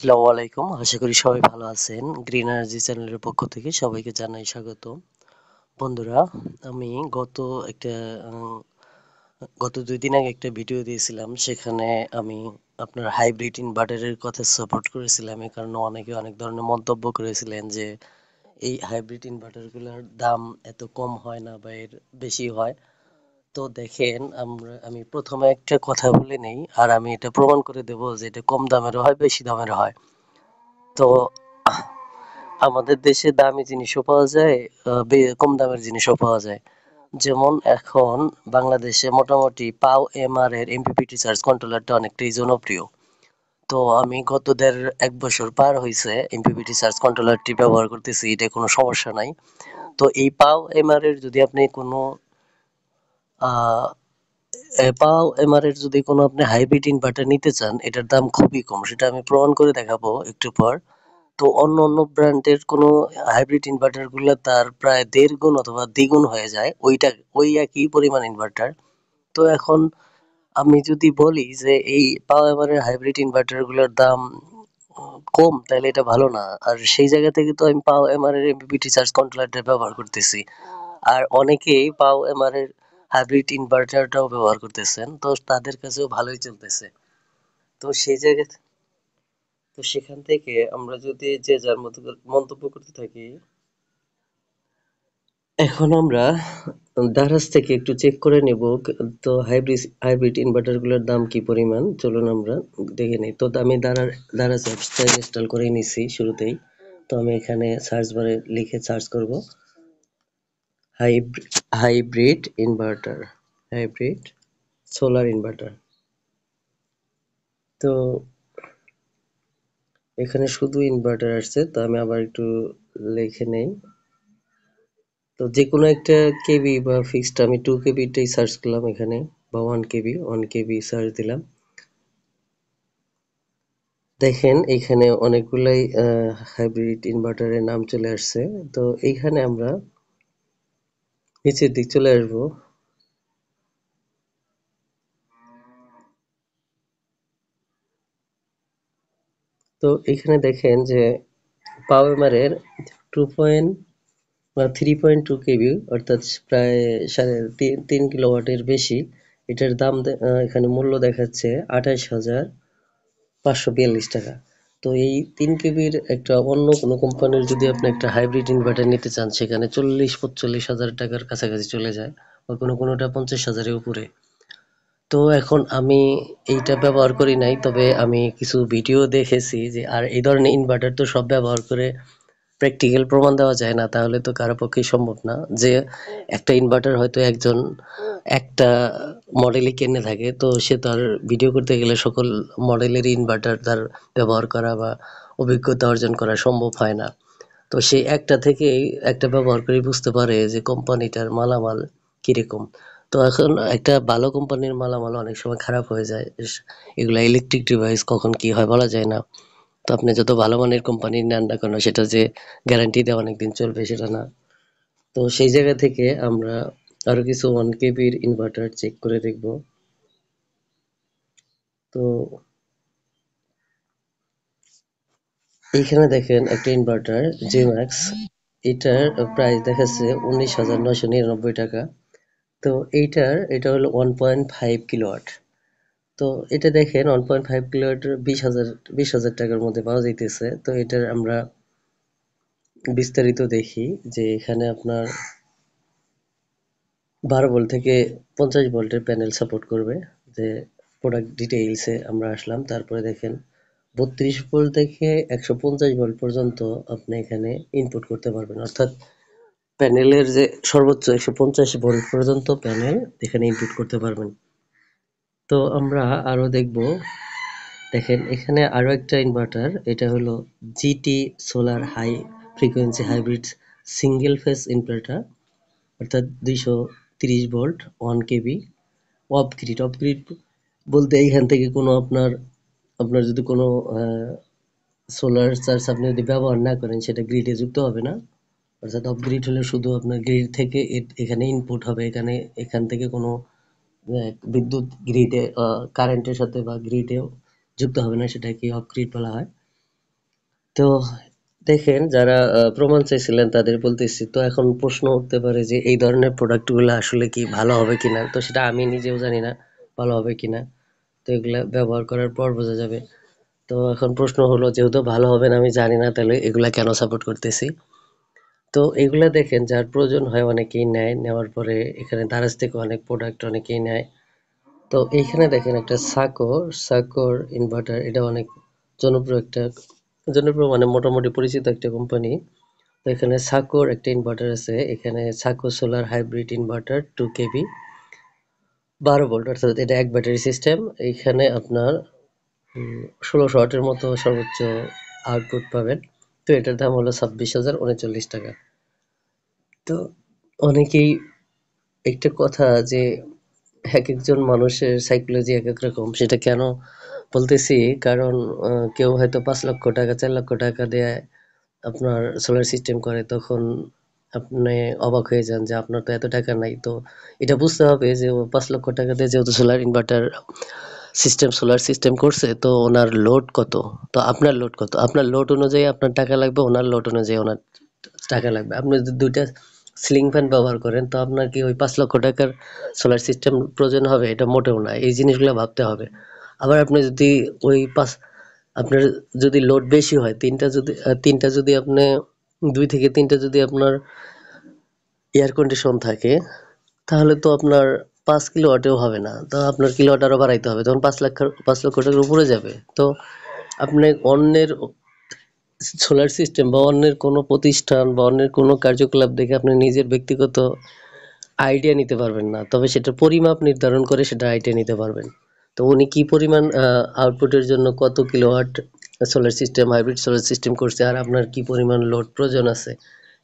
আসসালামু আলাইকুম। আশা করি সবাই ভালো আছেন। গ্রিন এনার্জি চ্যানেলের পক্ষ থেকে সবাইকে জানাই স্বাগতম। বন্ধুরা, আমি একটা উম গত ২ দিন আগে একটা ভিডিও দিয়েছিলাম। সেখানে আমি আপনার হাইব্রিড ইনভার্টারের কথা সাপোর্ট করেছিলাম। এ কারণে অনেকে অনেক ধরনের মন্তব্য করেছিলেন যে, এই হাইব্রিড ইনভার্টারগুলোর দাম এত কম হয় না বা এর বেশি হয়। তো দেখেন আমি ১ম এ একটা কথা বলে নেই। আর আমি এটা প্রমাণ করে দেব যে এটা কম দামেরও হয়, বেশি দামেরও হয়। তো আমাদের দেশে দামি জিনিসও পাওয়া যায়, কম দামের জিনিসও পাওয়া যায়। যেমন এখন বাংলাদেশে মোটামুটি পাও এমআর এর এমপিপিটি চার্জ কন্ট্রোলারটা অনেকটাই জনপ্রিয়। তো আমি গত ১ বছর পার হইছে এমপিপিটি চার্জ কন্ট্রোলারটি ব্যবহার করতেছি। এটা কোনো সমস্যা নাই। তো এই পাও এমআর এর যদি আপনি কোনো আ পাও এমআর এর যদি কোনো আপনি হাইব্রিড ইনভার্টার নিতে চান, এটার দাম খুবই কম। সেটা আমি প্রমাণ করে দেখাবো একটু পর। তো অন্য ব্র্যান্ডের কোনো হাইব্রিড ইনভার্টার গুলা তার প্রায় ১.৫ গুণ অথবা দ্বিগুণ হয়ে যায় ওই একই পরিমাণ ইনভার্টার। তো এখন আমি যদি বলি যে এই পাওয়ার এর হাইব্রিড ইনভার্টার গুলোর দাম কম, তাহলে এটা ভালো না। আর সেই জায়গা থেকে তো আমি পাওয়ার এর এমপিপিটি চার্জ কন্ট্রোলারটা ব্যবহার করতেছি। আর অনেকেই পাওয়ার এর হাইব্রিড ইনভার্টারটাও ব্যবহার করতেছেন, তো তাদের কাছেও ভালোই চলতেছে। তো সেই জায়গা তো সেখান থেকে আমরা যদি যে যার মতো করে মন্তব্য করতে থাকি, এখন আমরা দারাজ থেকে একটু চেক করে নেব। তো হাইব্রিড ইনভার্টার গুলোর দাম কি পরিমাণ, চলুন আমরা দেখে নিই। তো আমি দারাজ অ্যাপসটা ইনস্টল করে নিছি শুরুতেই। তো আমি এখানে সার্চ বারে লিখে সার্চ করব hybrid inverter, hybrid solar inverter. তো এখানে শুধু ইনভার্টার আসছে, তো আমি আবার একটু লিখে নেই। তো যেকোনো একটা কেবি বা ফিক্সড আমি 2 কেবিটাই সার্চ করলাম এখানে, বা 1 কেবি সার্চ দিলাম। দেখেন এখানে অনেকগুলাই হাইব্রিড ইনভার্টারের নাম চলে আসছে। তো এইখানে আমরা নিচের দিক চলে আসবো। তো এখানে দেখেন যে পাওয়ার 3.2 কেবি, অর্থাৎ প্রায় 3 কিলোওয়াটের বেশি। এটার দাম এখানে মূল্য দেখাচ্ছে ২৮,৫৪২ টাকা। তো এই ৩ কেবির একটা অন্য কোনো কোম্পানির যদি আপনি একটা হাইব্রিড ইনভার্টার নিতে চান, সেখানে ৪০-৪৫ হাজার টাকার কাছাকাছি চলে যায়, বা কোনোটা ৫০ হাজারের উপরে। তো এখন আমি এইটা ব্যবহার করি নাই, তবে আমি কিছু ভিডিও দেখেছি যে, আর এই ধরনের ইনভার্টার তো সব ব্যবহার করে প্র্যাকটিক্যাল প্রমাণ দেওয়া যায় না, তাহলে তো কারো পক্ষেই সম্ভব না যে একটা ইনভার্টার হয়তো একজন একটা মডেলই কিনে থাকে, তো সে তার ভিডিও করতে গেলে সকল মডেলের ইনভার্টার তার ব্যবহার করা বা অভিজ্ঞতা অর্জন করা সম্ভব হয় না। তো সে একটা থেকেই একটা ব্যবহার করে বুঝতে পারে যে কোম্পানিটার মালামাল কিরকম। তো এখন একটা ভালো কোম্পানির মালামাল অনেক সময় খারাপ হয়ে যায়। এগুলা ইলেকট্রিক ডিভাইস কখন কি হয় বলা যায় না। তো আপনি যত ভালো মানের কোম্পানির নেন না কেন, সেটা যে গ্যারান্টি দিয়ে অনেকদিন চলবে সেটা না। তো সেই জায়গা থেকে আমরা আরো কিছু 1 কেবির ইনভার্টার চেক করে দেখব। তো এইখানে দেখেন একটা ইনভার্টার জিম্যাক্স, এটার প্রাইস দেখাচ্ছে ১৯,৯৯৯ টাকা। তো এটা হলো 1.5 কিলোওয়াট। তো এটা দেখেন 1.5 কিলোওয়াটের ২০,০০০ টাকার মধ্যে পাওয়া যাইতেছে। তো এটার আমরা বিস্তারিত দেখি যে এখানে আপনার ১২ ভোল্ট থেকে ৫০ ভোল্টের প্যানেল সাপোর্ট করবে। যে প্রোডাক্ট ডিটেইলসে আমরা আসলাম, তারপরে দেখেন ৩২ ভোল্ট থেকে ১৫০ ভোল্ট পর্যন্ত আপনি এখানে ইনপুট করতে পারবেন, অর্থাৎ প্যানেলের যে সর্বোচ্চ ১৫০ ভোল্ট পর্যন্ত প্যানেল এখানে ইনপুট করতে পারবেন। তো আমরা আরো দেখব, দেখেন এখানে আরো একটা ইনভার্টার, এটা হলো GT solar high frequency hybrid single phase inverter, অর্থাৎ ২৩০ ভোল্ট 1 কেবি অফ গ্রিড বলতে এইখান থেকে কোনো আপনার যদি কোনো সোলার চার্জ আপনি যদি ব্যবহার না করেন, সেটা গ্রিডে যুক্ত হবে না। অর্থাৎ অফ গ্রিড হলে শুধু আপনার গ্রিড থেকে এখানে ইনপুট হবে, এখান থেকে কোনো বিদ্যুৎ গ্রিডে কারেন্টের সাথে বা গ্রিডে যুক্ত হবে না, সেটাকে অফ গ্রিড বলা হয়। তো দেখেন যারা প্রমাণ চাইছিলেন তাদের বলতেছি, তো এখন প্রশ্ন উঠতে পারে যে এই ধরনের প্রোডাক্টগুলো আসলে কি ভালো হবে কিনা, তো সেটা আমি নিজেও জানি না ভালো হবে কিনা। তো এগুলা ব্যবহার করার পর বোঝা যাবে। তো এখন প্রশ্ন হলো, যেহেতু ভালো হবে না আমি জানি না, তাহলে এগুলা কেন সাপোর্ট করতেছি? তো এগুলা দেখেন যার প্রয়োজন হয় অনেকেই নেয়, নেওয়ার পরে এখানে দারাজ থেকে অনেক প্রোডাক্ট অনেকেই নেয়। তো এইখানে দেখেন একটা সাকোর ইনভার্টার, এটা অনেক জনপ্রিয় একটা, জনপ্রিয় মানে মোটামুটি পরিচিত একটা কোম্পানি। তো এখানে সাকোর একটা ইনভার্টার আছে, এখানে সাকো solar hybrid inverter 2 kV 12 volt, অর্থাৎ এটা এক ব্যাটারি সিস্টেম। এইখানে আপনার 1600 ওয়াটের মতো সর্বোচ্চ আউটপুট পাবেন। তো এটার দাম হলো 26,039 টাকা। তো অনেকেই, একটা কথা যে এক একজন মানুষের সাইকোলজি এক এক রকম, সেটা কেন বলতেছি, কারণ কেউ হয়তো 5 লক্ষ টাকা 4 লক্ষ টাকা দিয়ে আপনার সোলার সিস্টেম করে, তখন আপনি অবাক হয়ে যান যে আপনার তো এত টাকা নাই। তো এটা বুঝতে হবে যে ও 5 লক্ষ টাকা দিয়ে যেহেতু solar inverter system solar system করছে, তো ওনার লোড কত, তো আপনার লোড কত, আপনার লোড অনুযায়ী আপনার টাকা লাগবে, ওনার লোড অনুযায়ী ওনার টাকা লাগবে। আপনি যদি দুইটা সিলিং ফ্যান ব্যবহার করেন, তো আপনার কি ওই 5 লক্ষ টাকার সোলার সিস্টেম প্রয়োজন হবে? এটা মোটেও না, এই জিনিসগুলো ভাবতে হবে। আবার আপনি যদি ওই পাঁচ, আপনার যদি লোড বেশি হয়, তিনটা যদি আপনি 2 থেকে 3টা যদি আপনার এয়ার কন্ডিশন থাকে, তাহলে তো আপনার 5 কিলোওয়াটেও হবে না, তো আপনার কিলোওয়াট আরো বাড়াইতে হবে, তখন 5 লক্ষ টাকার উপরে যাবে। তো আপনি অন্যের সোলার সিস্টেম বা অন্যের কোনো প্রতিষ্ঠান বা অন্যের কোনো কার্যকলাপ দেখে আপনি নিজের ব্যক্তিগত আইডিয়া নিতে পারবেন না, তবে সেটা পরিমাপ নির্ধারণ করে সেটা আইডিয়া নিতে পারবেন। তো উনি কি পরিমাণ আউটপুটের জন্য কত kilowatt solar system hybrid solar system করছে, আর আপনার কি পরিমাণ লোড প্রয়োজন আছে,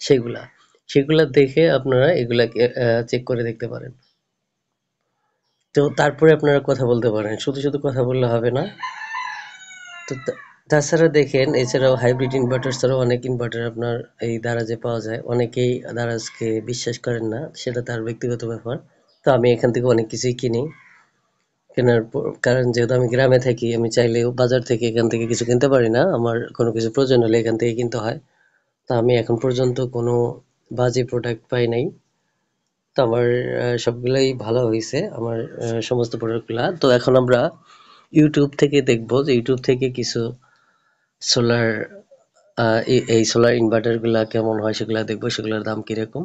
সেগুলা সেগুলা দেখে আপনারা এগুলাকে চেক করে দেখতে পারেন। তো তারপরে আপনারা কথা বলতে পারেন, শুধু শুধু কথা বললে হবে না। তো তাছাড়া দেখেন, এছাড়াও হাইব্রিড ইনভার্টার ছাড়াও অনেক ইনভার্টার আপনার এই দারাজে পাওয়া যায়। অনেকেই দারাজকে বিশ্বাস করেন না, সেটা তার ব্যক্তিগত ব্যাপার। তো আমি এখান থেকে অনেক কিছুই কিনি। কেনার কারণ যেহেতু আমি গ্রামে থাকি, আমি চাইলেও বাজার থেকে এখান থেকে কিছু কিনতে পারি না, আমার কোনো কিছু প্রয়োজন হলে এখান থেকে কিনতে হয়। তো আমি এখন পর্যন্ত কোনো বাজে প্রোডাক্ট পাই নাই। তো আমার সবগুলাই ভালো হয়েছে, আমার সমস্ত প্রোডাক্টগুলা। তো এখন আমরা ইউটিউব থেকে দেখবো যে ইউটিউব থেকে কিছু সোলার এই সোলার ইনভার্টার গুলা কেমন হয় সেগুলা দেখবো, সেগুলোর দাম কিরকম।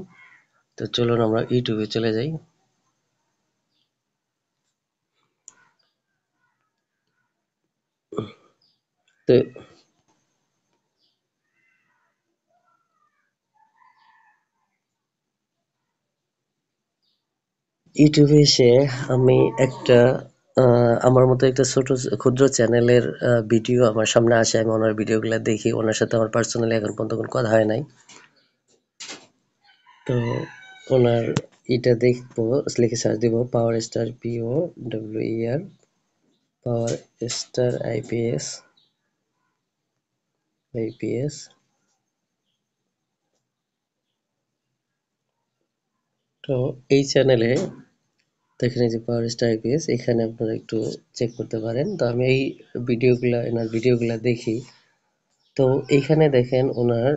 তো চলুন আমরা ইউটিউবে চলে যাই। তো ইউটিউবে এসে আমি একটা আমার মতো একটা ছোট ক্ষুদ্র চ্যানেলের ভিডিও আমার সামনে আসে, আমি ওনার ভিডিওগুলো দেখি। ওনার সাথে আমার পার্সোনালি এখন পর্যন্ত কোনো কথা হয় নাই। তো ওনার এটা দেখবো, লিখে সার্চ দিব পাওয়ার স্টার POWER, পাওয়ার স্টার আইপিএস। তো এই চ্যানেলে দেখেন, এই যে পাওয়ার স্টার আইপিএস, এখানে আপনারা একটু চেক করতে পারেন। তো আমি এই এনার ভিডিওগুলা দেখি। তো এইখানে দেখেন ওনার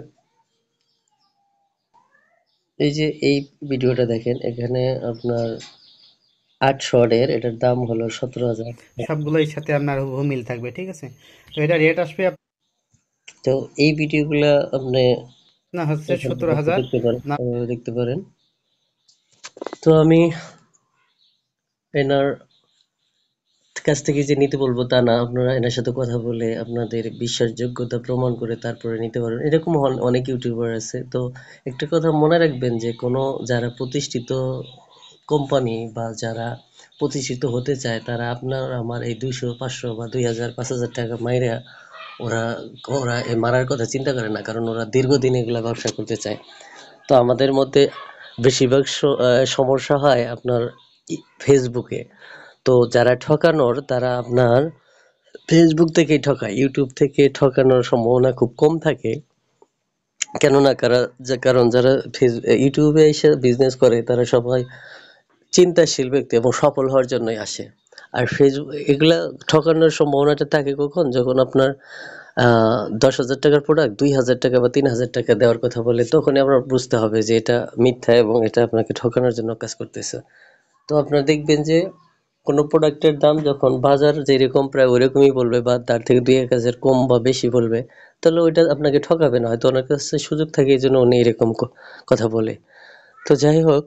এই যে এই ভিডিওটা দেখেন, এখানে আপনার 8 শটের, এটার দাম হলো 17,000। সবগুলোর সাথে আপনার হুবহু মিল থাকবে, ঠিক আছে? তো এটা রেট আসবে তো এই ভিডিওগুলা আপনি আপনার হচ্ছে এখানে 17,000 দেখতে পারেন, না। দেখতে পারেন। তো আমি এনার কাছ থেকে যে নিতে বলবো তা না, আপনারা এনার সাথে কথা বলে আপনাদের বিশ্বাসযোগ্যতা প্রমাণ করে তারপরে নিতে পারবেন। এরকম অনেক ইউটিউবার আছে। তো একটা কথা মনে রাখবেন যে কোনো যারা প্রতিষ্ঠিত কোম্পানি বা যারা প্রতিষ্ঠিত হতে চায়, তারা আপনার আমার এই 200 500 বা 2000 5000 টাকা মাইরা ওরা ওরা এই মারার কথা চিন্তা করে না, কারণ ওরা দীর্ঘদিন এগুলা ব্যবসা করতে চায়। তো আমাদের মধ্যে বেশিরভাগ সমস্যা হয় আপনার ফেসবুকে। তো যারা ঠকানোর তারা আপনার ফেসবুক থেকেই ঠকায়, ইউটিউব থেকে ঠকানোর সম্ভাবনা খুব কম থাকে। কেননা কারণ যারা ইউটিউবে এসে বিজনেস করে তারা সবাই চিন্তাশীল ব্যক্তি এবং সফল হওয়ার জন্যই আসে। আর ফেসবুক এগুলা ঠকানোর সম্ভাবনাটা থাকে কখন, যখন আপনার ৳১০,০০০ প্রোডাক্ট ৳২,০০০ বা ৳৩,০০০ দেওয়ার কথা বলে, তখনই আপনার বুঝতে হবে যে এটা মিথ্যা এবং এটা আপনাকে ঠকানোর জন্য কাজ করতেছে। তো আপনারা দেখবেন যে কোনো প্রোডাক্টের দাম যখন বাজার যেরকম প্রায় ওইরকমই বলবে বা তার থেকে ২-১ হাজার কম বা বেশি বলবে, তাহলে ওইটা আপনাকে ঠকাবে না। হয়তো ওনার কাছে সুযোগ থাকে এইজন্য উনি এরকম কথা বলে। তো যাই হোক,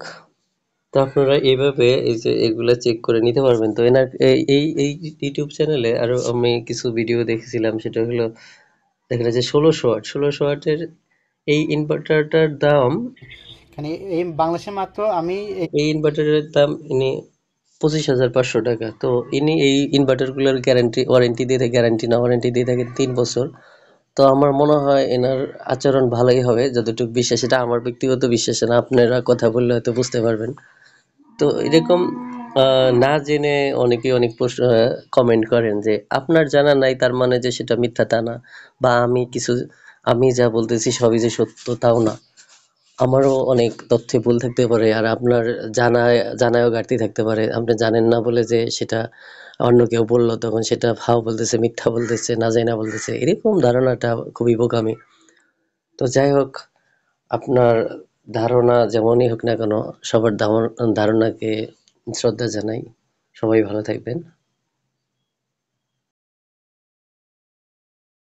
তো আপনারা এইভাবে এই যে এগুলা চেক করে নিতে পারবেন। তো এনার এই ইউটিউব চ্যানেলে আরো আমি কিছু ভিডিও দেখেছিলাম, সেটা হলো দেখা যায় যে ১৬০০ ওয়াটের এই ইনভার্টারটার দাম, মানে এই বাংলাদেশে মাত্র আমি এই ইনভার্টারের দাম ইনি ৳২৫,৫০০। তো ইনি এই ইনভার্টারগুলোর ওয়ারেন্টি দিয়ে থাকে, গ্যারান্টি না ওয়ারেন্টি দিয়ে থাকেন ৩ বছর। তো আমার মনে হয় এনার আচরণ ভালোই হবে, যতটুকু বিশ্বাস, এটা আমার ব্যক্তিগত বিশ্বাস না, আপনারা কথা বললে হয়তো বুঝতে পারবেন। তো এরকম না জেনে অনেকেই অনেক প্রশ্ন কমেন্ট করেন যে আপনার জানা নাই তার মানে যে সেটা মিথ্যা তা না, বা আমি যা বলতেছি সবই যে সত্য তাও না। আমারও অনেক তথ্যে ভুল থাকতে পারে, আর আপনার জানায়ও ঘাটতি থাকতে পারে। আপনি জানেন না বলে যে সেটা অন্য কেউ বললো তখন সেটা ফাও বলতেছে, মিথ্যা বলতেছে, না জাইনা বলতেছে, এরকম ধারণাটা খুবই বোকামি। তো যাই হোক, আপনার ধারণা যেমনই হোক না কেন, সবার ধারণাকে শ্রদ্ধা জানাই। সবাই ভালো থাকবেন।